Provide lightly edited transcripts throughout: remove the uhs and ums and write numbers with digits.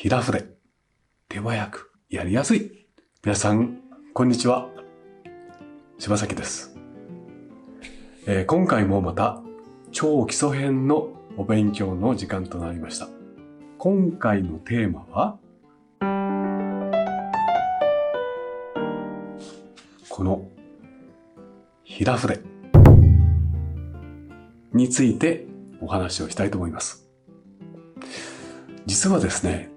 平筆、手早くやりやすい。皆さん、こんにちは。柴崎です。今回もまた超基礎編のお勉強の時間となりました。今回のテーマは、この平筆についてお話をしたいと思います。実はですね、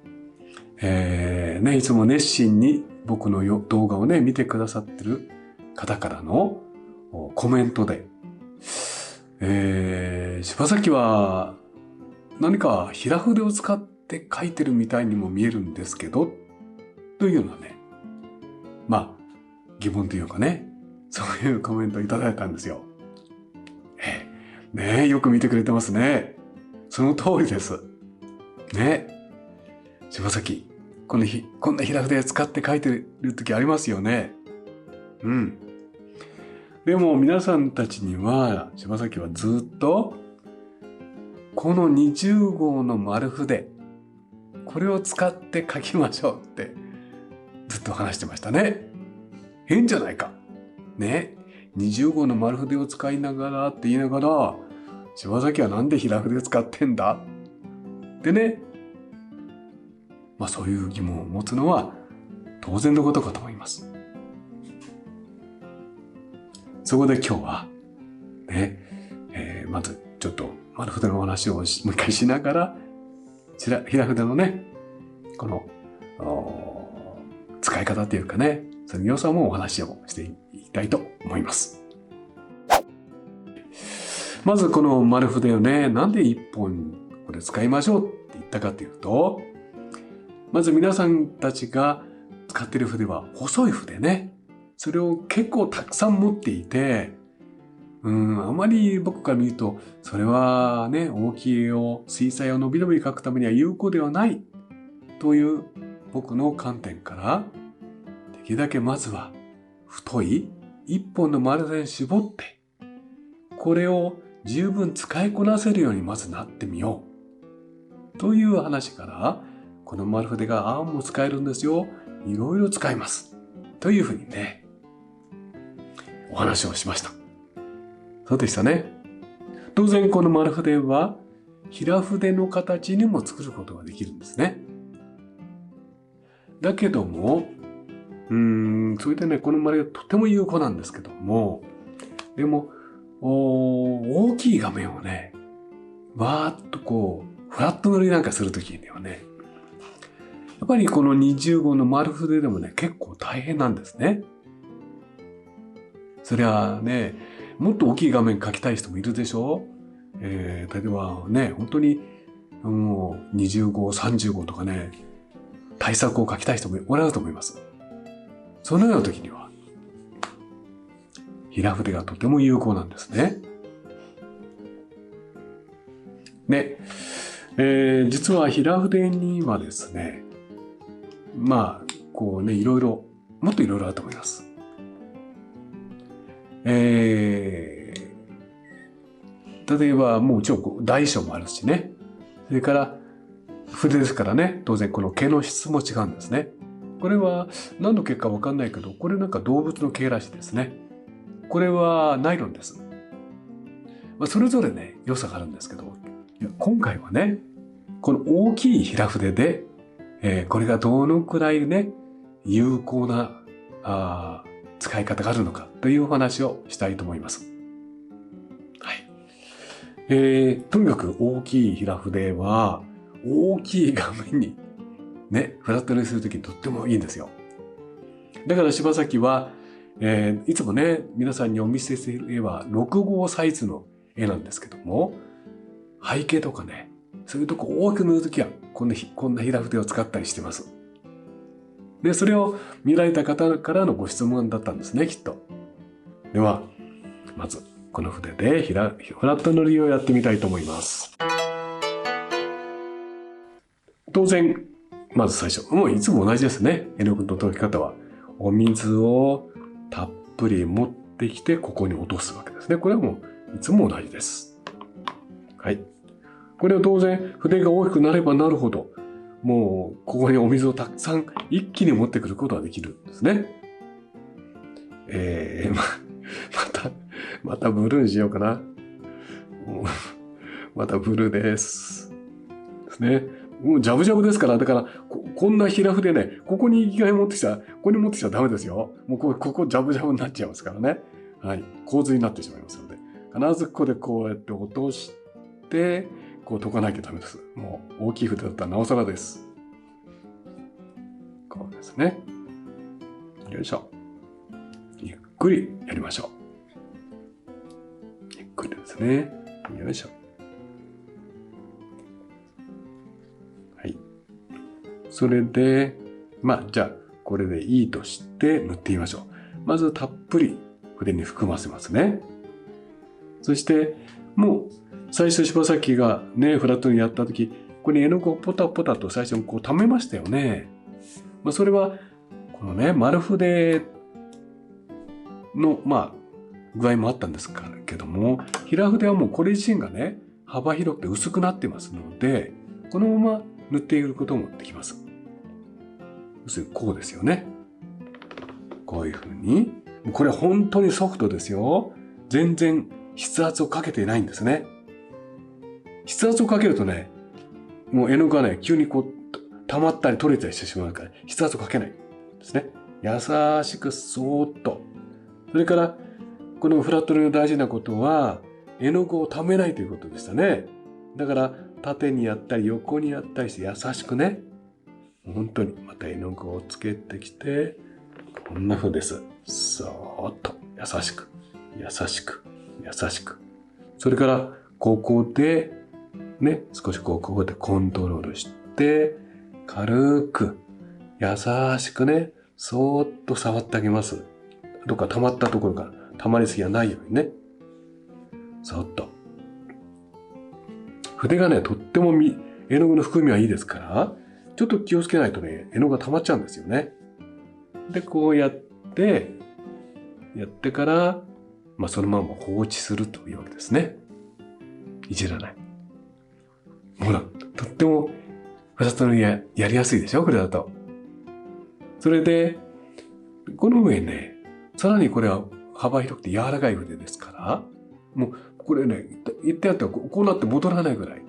いつも熱心に僕の動画をね、見てくださってる方からのコメントで、柴崎は何か平筆を使って書いてるみたいにも見えるんですけど、というようなね、疑問というかね、そういうコメントをいただいたんですよ。よく見てくれてますね。その通りです。柴崎、こんな平筆使って書いてる時ありますよね。でも皆さんたちには、柴崎はずっと、この20号の丸筆、これを使って書きましょうって、ずっと話してましたね。変じゃないか。20号の丸筆を使いながらって言いながら、柴崎はなんで平筆使ってんだってね。そういう疑問を持つのは当然のことかと思います。そこで今日は、まずちょっと丸筆のお話をもう一回しながら、平筆のね、この使い方っていうかね、その良さもお話をしていきたいと思います。まずこの丸筆をね、なんで一本これ使いましょうって言ったかっていうと、まず皆さんたちが使っている筆は細い筆ね。それを結構たくさん持っていて、あまり僕から見ると、それはね、大きい絵を、水彩を伸び伸び描くためには有効ではないという僕の観点から、できるだけまずは太い一本の丸筆に絞って、これを十分使いこなせるようにまずなってみよう。という話から、この丸筆がああも使えるんですよ。いろいろ使います。というふうにね、お話をしました。そうでしたね。当然この丸筆は平筆の形にも作ることができるんですね。だけども、それでね、この丸筆とても有効なんですけども、でも、大きい画面をね、わーっとフラット塗りなんかするときにはね、やっぱりこの20号の丸筆でもね、結構大変なんですね。そりゃね、もっと大きい画面描きたい人もいるでしょ。例えばね、本当にもう20号、30号とかね、大作を描きたい人もおられると思います。そのような時には、平筆がとても有効なんですね。実は平筆にはですね、いろいろ、もっといろいろあると思います。例えば、もちろん大小もあるしね。それから、筆ですからね、当然この毛の質も違うんですね。これは何の毛かわかんないけど、これなんか動物の毛らしいですね。これはナイロンです。それぞれね、良さがあるんですけど、今回はね、この大きい平筆で、これがどのくらいね、有効な使い方があるのかというお話をしたいと思います。とにかく大きい平筆は大きい画面にね、フラットにするときにとってもいいんですよ。だから柴崎は、いつもね、皆さんにお見せする絵は6号サイズの絵なんですけども、背景とかね、そういうとこ大きく塗るときはこんな平筆を使ったりしてます。で、それを見られた方からのご質問だったんですね、きっと。では、まず、この筆でフラット塗りをやってみたいと思います。当然、まず最初、もういつも同じですね。絵の具の溶き方は。お水をたっぷり持ってきて、ここに落とすわけですね。これはもう、いつも同じです。はい。これは当然、筆が大きくなればなるほど、もうここにお水をたくさん一気に持ってくることができるんですね。またブルーにしようかな。またブルーです。ですね。もうジャブジャブですから、だからこんな平筆ね、ここに生きがい持ってきたら、ここに持ってきちゃダメですよ。もうここジャブジャブになっちゃいますからね。はい。洪水になってしまいますので、必ずここでこうやって落として、こう解かなきゃダメです。もう大きい筆だったらなおさらです。こうですね。よいしょ。ゆっくりやりましょう。ゆっくりですね。よいしょ。はい。それで、じゃあ、これでいいとして塗ってみましょう。まずたっぷり筆に含ませますね。そして、もう、最初柴崎がね、フラットにやったとき、ここに絵の具をポタポタと最初にこう溜めましたよね。それは、このね、丸筆の、具合もあったんですけども、平筆はもうこれ自身がね、幅広くて薄くなってますので、このまま塗っていくこともできます。要するにこうですよね。こういうふうに。これ本当にソフトですよ。全然筆圧をかけていないんですね。筆圧をかけるとね、もう絵の具がね、急にこう、溜まったり取れたりしてしまうから、筆圧をかけないですね。優しくそーっと。それから、このフラットの大事なことは、絵の具を溜めないということでしたね。だから、縦にやったり横にやったりして優しくね。本当に、また絵の具をつけてきて、こんな風です。そーっと、優しく、優しく、優しく。それから、ここで、ね、少しここでコントロールして、軽く、優しくね、そーっと触ってあげます。どっか溜まったところから、溜まりすぎがないようにね。そーっと。筆がね、とっても絵の具の含みはいいですから、ちょっと気をつけないとね、絵の具が溜まっちゃうんですよね。で、こうやって、やってから、そのまま放置するというわけですね。いじらない。ほら、とっても、フラットのやりやすいでしょこれだと。それで、この上ね、さらにこれは幅広くて柔らかい筆ですから、もう、これね、言ってあったらこうなって戻らないぐらい、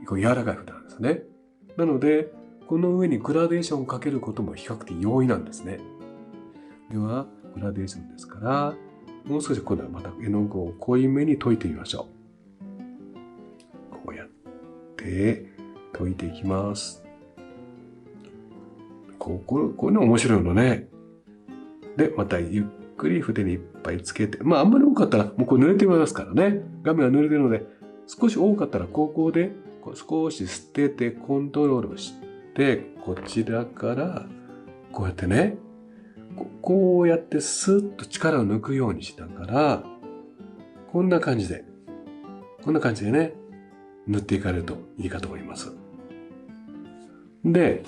こう柔らかい筆なんですね。なので、この上にグラデーションをかけることも比較的容易なんですね。では、グラデーションですから、もう少し今度はまた絵の具を濃いめに溶いてみましょう。こうやって溶いていきます。これね面白いのね。で、またゆっくり筆にいっぱいつけて、あんまり多かったらもうこれ濡れてますからね。画面は濡れてるので、少し多かったらここで少し捨ててコントロールして、こちらからこうやってね、こうやってスッと力を抜くようにしながら、こんな感じでね、塗っていかれるといいかと思います。で、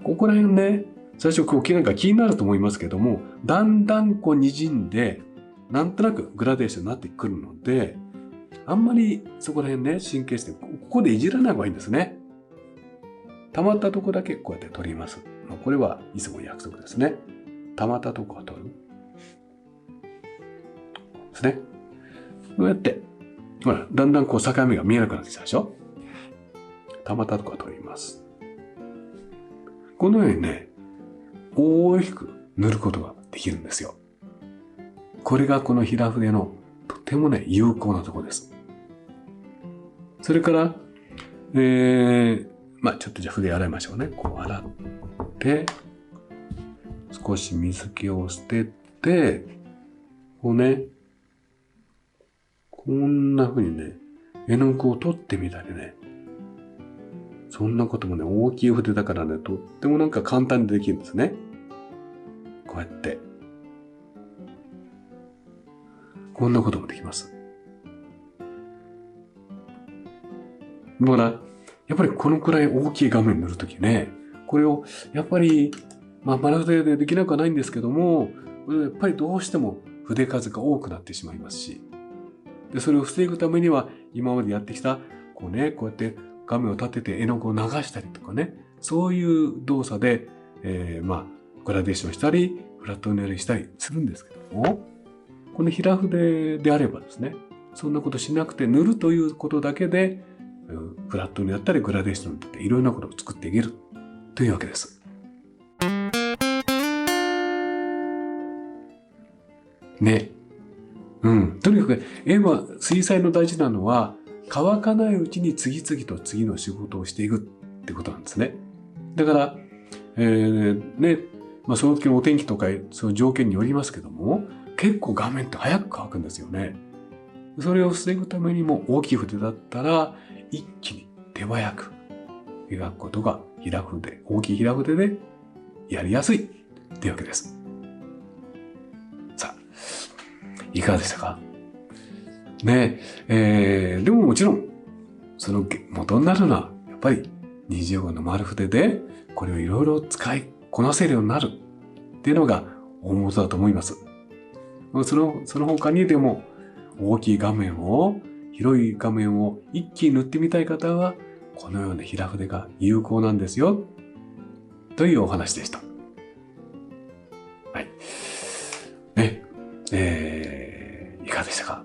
ここら辺ね、最初なんか気になると思いますけども、だんだん滲んで、なんとなくグラデーションになってくるので、あんまりそこら辺ね、神経質に、ここでいじらない方がいいんですね。溜まったとこだけこうやって取ります。これはいつも約束ですね。溜まったとこは取る。ですね。こうやって、ほら、だんだん境目が見えなくなってきたでしょ。溜まったとこは取ります。このようにね、大きく塗ることができるんですよ。これがこの平筆のとてもね、有効なところです。それから、ちょっとじゃあ筆洗いましょうね。こう洗って、少し水気を捨てて、こうね、こんな風にね、絵の具を取ってみたりね。そんなこともね、大きい筆だからね、とってもなんか簡単にできるんですね。こうやって。こんなこともできます。だから、やっぱりこのくらい大きい画面に塗るときね、これを、やっぱり、丸筆でできなくはないんですけども、やっぱりどうしても筆数が多くなってしまいますし、で、それを防ぐためには、今までやってきた、こうやって画面を立てて絵の具を流したりとかね、そういう動作で、グラデーションしたり、フラット塗りしたりするんですけども、この平筆であればですね、そんなことしなくて塗るということだけで、フラットにやったりグラデーションにやっていろんなことを作っていけるというわけです。ね。とにかく絵は水彩の大事なのは乾かないうちに次々と次の仕事をしていくってことなんですね。だから、その時のお天気とかその条件によりますけども、結構画面って早く乾くんですよね。それを防ぐためにも大きい筆だったら一気に手早く描くことが大きい平筆でやりやすいっていうわけです。さあ、いかがでしたかね。でももちろんその元になるのはやっぱり20号の丸筆でこれをいろいろ使いこなせるようになるっていうのが大元だと思います。その他にでも広い画面を一気に塗ってみたい方はこのような平筆が有効なんですよというお話でした。はい。いかがでしたか？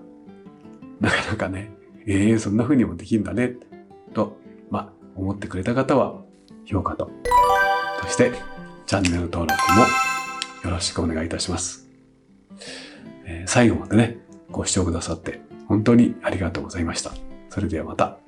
なかなかね、そんな風にもできるんだねと、思ってくれた方は評価としてチャンネル登録もよろしくお願いいたします。最後までね、ご視聴くださって本当にありがとうございました。それではまた。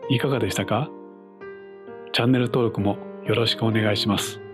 いかがでしたか？チャンネル登録もよろしくお願いします。